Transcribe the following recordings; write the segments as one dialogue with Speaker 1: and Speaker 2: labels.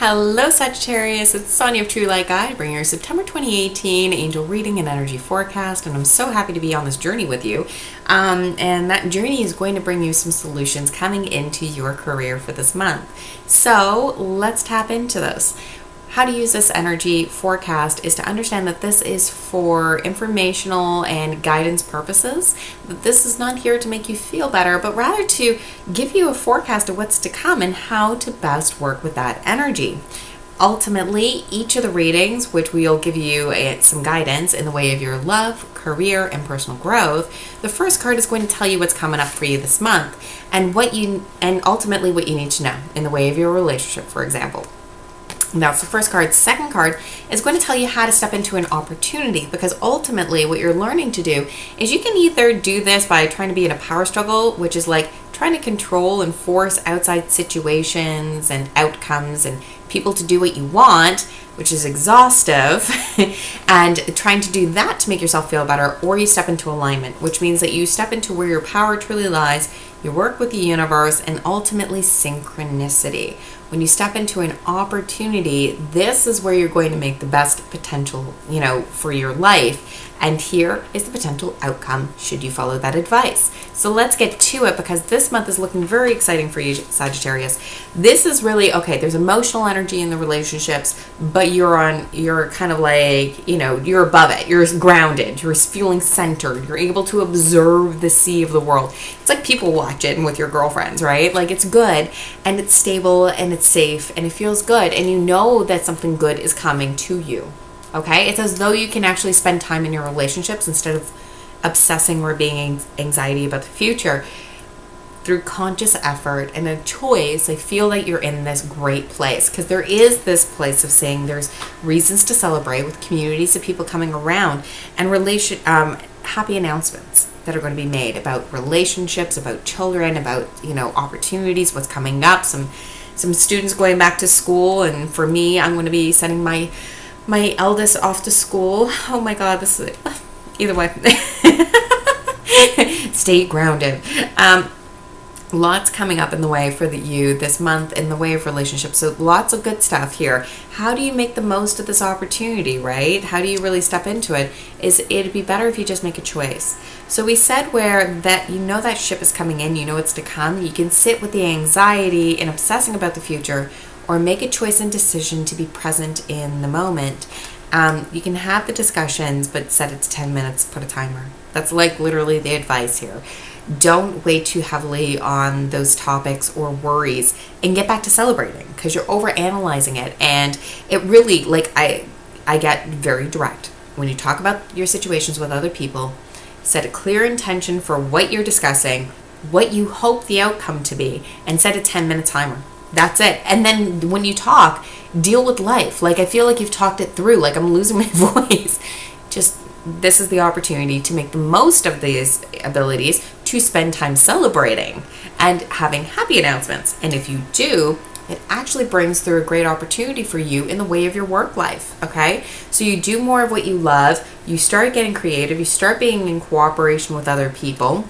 Speaker 1: Hello Sagittarius, it's Sonia of True Light Guide, bringing your September 2018 angel reading and energy forecast, and I'm so happy to be on this journey with you. And that journey is going to bring you some solutions coming into your career for this month. So let's tap into those. How to use this energy forecast is to understand that this is for informational and guidance purposes. That this is not here to make you feel better, but rather to give you a forecast of what's to come and how to best work with that energy. Ultimately, each of the readings, which we'll give you some guidance in the way of your love, career, and personal growth, the first card is going to tell you what's coming up for you this month and ultimately what you need to know in the way of your relationship, for example. That's the first card. Second card is going to tell you how to step into an opportunity, because ultimately what you're learning to do is you can either do this by trying to be in a power struggle, which is like trying to control and force outside situations and outcomes and people to do what you want, which is exhaustive, and trying to do that to make yourself feel better, or you step into alignment, which means that you step into where your power truly lies, you work with the universe, and ultimately synchronicity. When you step into an opportunity, this is where you're going to make the best potential, for your life. And here is the potential outcome should you follow that advice. So let's get to it, because this month is looking very exciting for you, Sagittarius. This is really, okay, there's emotional energy in the relationships, but you're kind of like, you're above it. You're grounded. You're feeling centered. You're able to observe the sea of the world. It's like people watching with your girlfriends, right? Like, it's good and it's stable and it's safe and it feels good, and you know that something good is coming to you. Okay, it's as though you can actually spend time in your relationships instead of obsessing or being anxiety about the future. Through conscious effort and a choice, I feel that you're in this great place, because there is this place of saying there's reasons to celebrate with communities of people coming around, and happy announcements that are going to be made about relationships, about children, about opportunities, what's coming up. Some students going back to school, and for me, I'm going to be sending my eldest off to school. Oh my God, this is either way. Stay grounded. Lots coming up in the way for you this month in the way of relationships. So lots of good stuff here. How do you make the most of this opportunity, right? How do you really step into it? It'd be better if you just make a choice. So we said where that that ship is coming in, it's to come. You can sit with the anxiety and obsessing about the future, or make a choice and decision to be present in the moment. You can have the discussions, but set it to 10 minutes, put a timer. That's like literally the advice here. Don't weigh too heavily on those topics or worries, and get back to celebrating, because you're overanalyzing it. And it really, I get very direct. When you talk about your situations with other people, set a clear intention for what you're discussing, what you hope the outcome to be, and set a 10-minute timer. That's it. And then when you talk, deal with life. I feel like you've talked it through. I'm losing my voice. This is the opportunity to make the most of these abilities to spend time celebrating and having happy announcements. And if you do, it actually brings through a great opportunity for you in the way of your work life. Okay? So you do more of what you love. You start getting creative. You start being in cooperation with other people.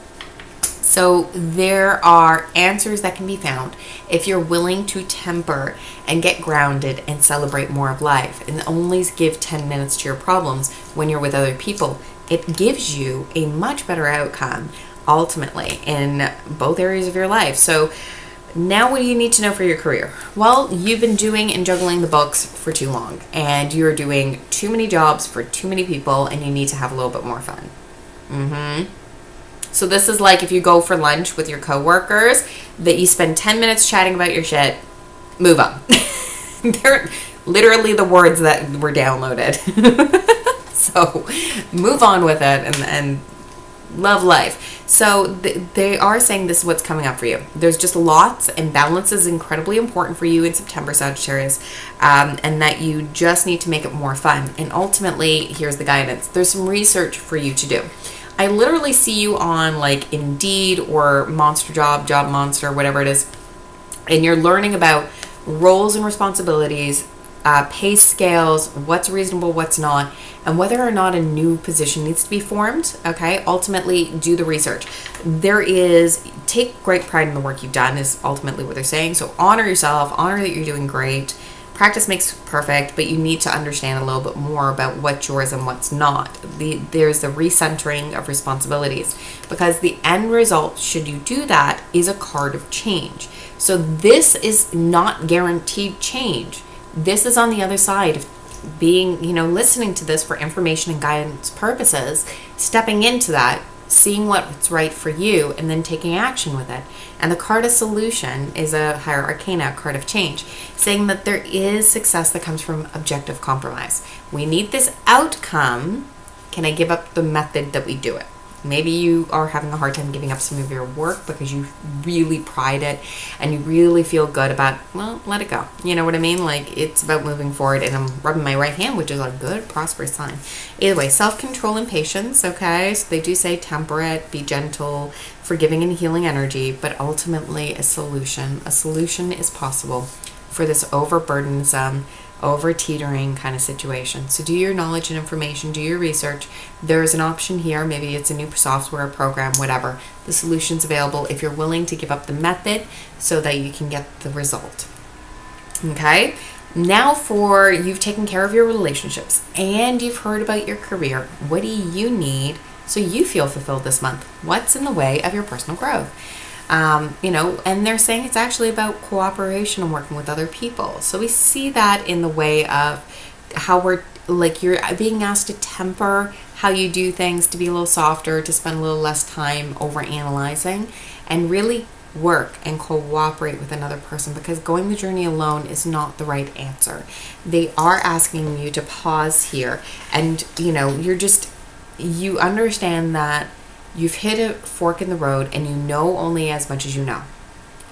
Speaker 1: So there are answers that can be found if you're willing to temper and get grounded and celebrate more of life, and only give 10 minutes to your problems when you're with other people. It gives you a much better outcome ultimately in both areas of your life. So now what do you need to know for your career? Well, you've been doing and juggling the books for too long, and you're doing too many jobs for too many people, and you need to have a little bit more fun. So this is like if you go for lunch with your coworkers, that you spend 10 minutes chatting about your shit, move on. They're literally the words that were downloaded. So move on with it and love life. So they are saying this is what's coming up for you. There's just lots, and balance is incredibly important for you in September, Sagittarius, and that you just need to make it more fun. And ultimately, here's the guidance. There's some research for you to do. I literally see you on Indeed or Monster Job Monster, whatever it is, and you're learning about roles and responsibilities, pay scales, what's reasonable, what's not, and whether or not a new position needs to be formed. Okay, ultimately do the research. Take great pride in the work you've done is ultimately what they're saying. So honor yourself, honor that you're doing great. practice makes perfect, but you need to understand a little bit more about what's yours and what's not. There's the recentering of responsibilities, because the end result, should you do that, is a card of change. So this is not guaranteed change. This is on the other side of being, listening to this for information and guidance purposes, stepping into that, seeing what's right for you, and then taking action with it. And the card of solution is a higher arcana card of change, saying that there is success that comes from objective compromise. We need this outcome. Can I give up the method that we do it? Maybe you are having a hard time giving up some of your work because you really pride it and you really feel good about, well, let it go. You know what I mean? Like, it's about moving forward, and I'm rubbing my right hand, which is a good, prosperous sign. Either way, self-control and patience, okay? So they do say temperate, be gentle, forgiving and healing energy, but ultimately a solution. A solution is possible for this overburdensome, over-teetering kind of situation. So do your knowledge and information, do your research. There's an option here. Maybe it's a new software program, whatever. The solution's available if you're willing to give up the method so that you can get the result. Okay? Now you've taken care of your relationships and you've heard about your career. What do you need so you feel fulfilled this month? What's in the way of your personal growth? And they're saying it's actually about cooperation and working with other people. So we see that in the way of how you're being asked to temper how you do things, to be a little softer, to spend a little less time over analyzing, and really work and cooperate with another person, because going the journey alone is not the right answer. They are asking you to pause here, and you understand that you've hit a fork in the road and you know only as much as you know.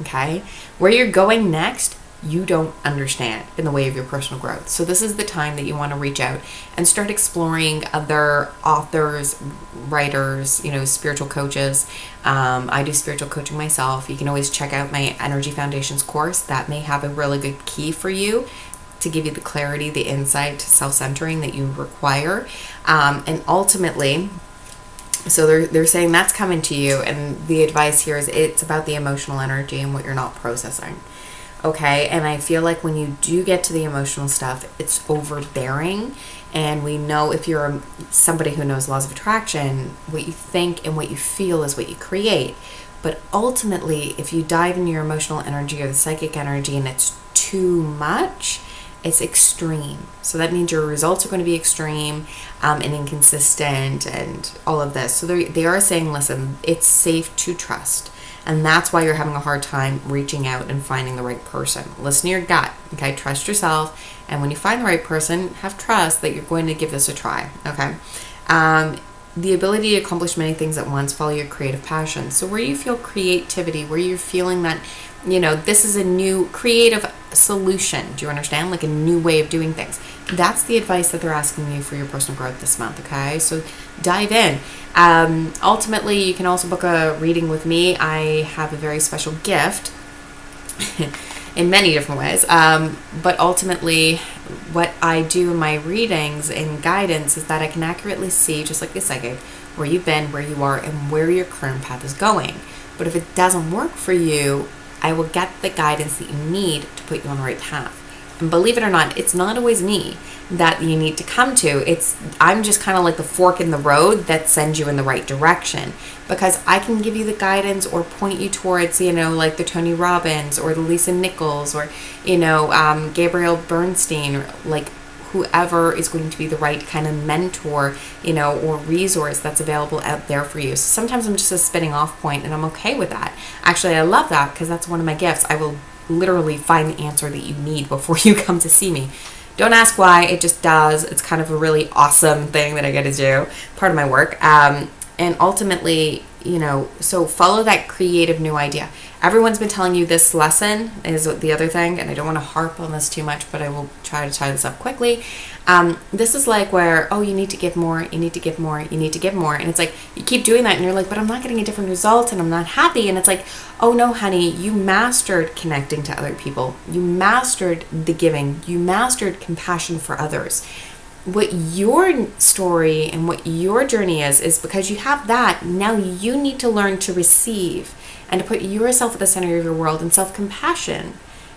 Speaker 1: Okay? Where you're going next, you don't understand in the way of your personal growth. So this is the time that you want to reach out and start exploring other authors, writers, spiritual coaches. I do spiritual coaching myself. You can always check out my Energy Foundations course. That may have a really good key for you to give you the clarity, the insight, self-centering that you require. And ultimately, so they're saying that's coming to you, and the advice here is it's about the emotional energy and what you're not processing. Okay, and I feel like when you do get to the emotional stuff, it's overbearing, and we know if you're somebody who knows laws of attraction, what you think and what you feel is what you create. But ultimately, if you dive into your emotional energy or the psychic energy and it's too much, it's extreme. So that means your results are going to be extreme and inconsistent and all of this. So they are saying, listen, it's safe to trust. And that's why you're having a hard time reaching out and finding the right person. Listen to your gut, okay? Trust yourself. And when you find the right person, have trust that you're going to give this a try, okay? The ability to accomplish many things at once, follow your creative passion. So where you feel creativity, where you're feeling that, this is a new creative solution. Do you understand? Like a new way of doing things. That's the advice that they're asking you for your personal growth this month, okay? So dive in. Ultimately, you can also book a reading with me. I have a very special gift in many different ways. But ultimately, what I do in my readings and guidance is that I can accurately see, just like the psychic, where you've been, where you are, and where your current path is going. But if it doesn't work for you, I will get the guidance that you need to put you on the right path. And believe it or not, it's not always me that you need to come to. I'm just kind of like the fork in the road that sends you in the right direction, because I can give you the guidance or point you towards, like the Tony Robbins or the Lisa Nichols or, Gabrielle Bernstein, or like whoever is going to be the right kind of mentor, or resource that's available out there for you. So sometimes I'm just a spinning off point, and I'm okay with that. Actually, I love that, because that's one of my gifts. I will literally find the answer that you need before you come to see me. Don't ask why, it just does. It's kind of a really awesome thing that I get to do, part of my work. And ultimately, so follow that creative new idea. Everyone's been telling you this lesson is the other thing, and I don't want to harp on this too much, but I will try to tie this up quickly. This is like where, you need to give more, you need to give more, you need to give more. And it's like, you keep doing that and you're like, but I'm not getting a different result and I'm not happy. And it's like, oh no, honey, you mastered connecting to other people. You mastered the giving. You mastered compassion for others. What your story and what your journey is because you have that, now you need to learn to receive and to put yourself at the center of your world and self-compassion,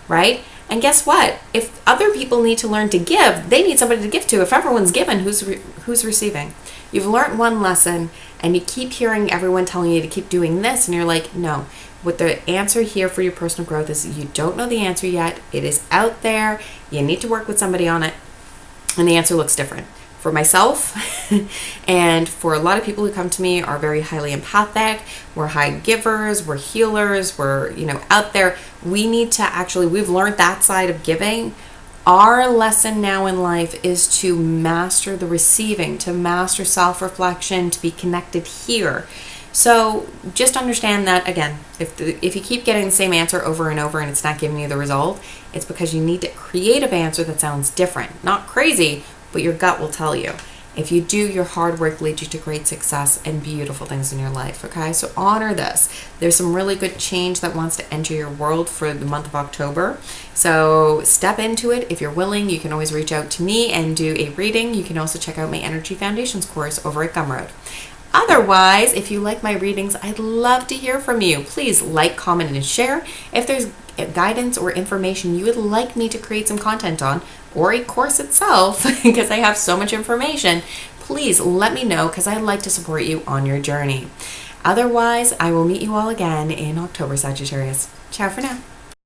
Speaker 1: right? And guess what? If other people need to learn to give, they need somebody to give to. If everyone's given, who's receiving? You've learned one lesson and you keep hearing everyone telling you to keep doing this, and you're like, no. What the answer here for your personal growth is, you don't know the answer yet. It is out there. You need to work with somebody on it. And the answer looks different. For myself and for a lot of people who come to me are very highly empathic. We're high givers, we're healers, we're, out there. We need to we've learned that side of giving. Our lesson now in life is to master the receiving, to master self-reflection, to be connected here. So just understand that, again, if you keep getting the same answer over and over and it's not giving you the result, it's because you need a creative answer that sounds different. Not crazy, but your gut will tell you. If you do, your hard work leads you to great success and beautiful things in your life, okay? So honor this. There's some really good change that wants to enter your world for the month of October. So step into it. If you're willing, you can always reach out to me and do a reading. You can also check out my Energy Foundations course over at Gumroad. Otherwise, if you like my readings, I'd love to hear from you. Please like, comment, and share. If there's guidance or information you would like me to create some content on, or a course itself, because I have so much information, please let me know, because I'd like to support you on your journey. Otherwise, I will meet you all again in October, Sagittarius. Ciao for now.